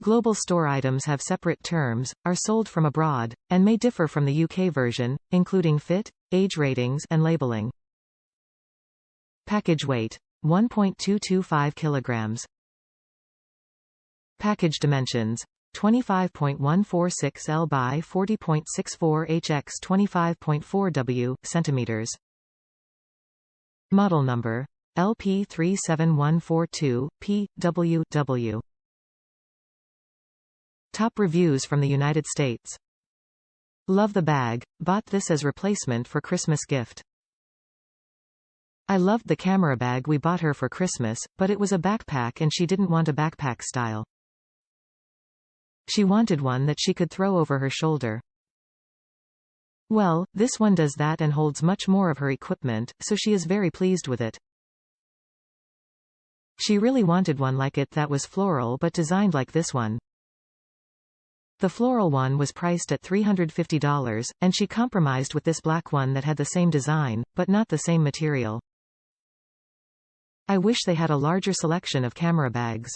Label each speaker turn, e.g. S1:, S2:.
S1: Global store items have separate terms, are sold from abroad, and may differ from the UK version, including fit, age ratings, and labeling. Package weight: 1.225 kilograms. Package dimensions: 25.146 L by 40.64 H x 25.4 W, centimeters. Model number: LP37142-PWW. Top reviews from the United States. Love the bag, bought this as replacement for Christmas gift. I loved the camera bag we bought her for Christmas, but it was a backpack and she didn't want a backpack style. She wanted one that she could throw over her shoulder. Well, this one does that and holds much more of her equipment, so she is very pleased with it. She really wanted one like it that was floral but designed like this one. The floral one was priced at $350, and she compromised with this black one that had the same design, but not the same material. I wish they had a larger selection of camera bags.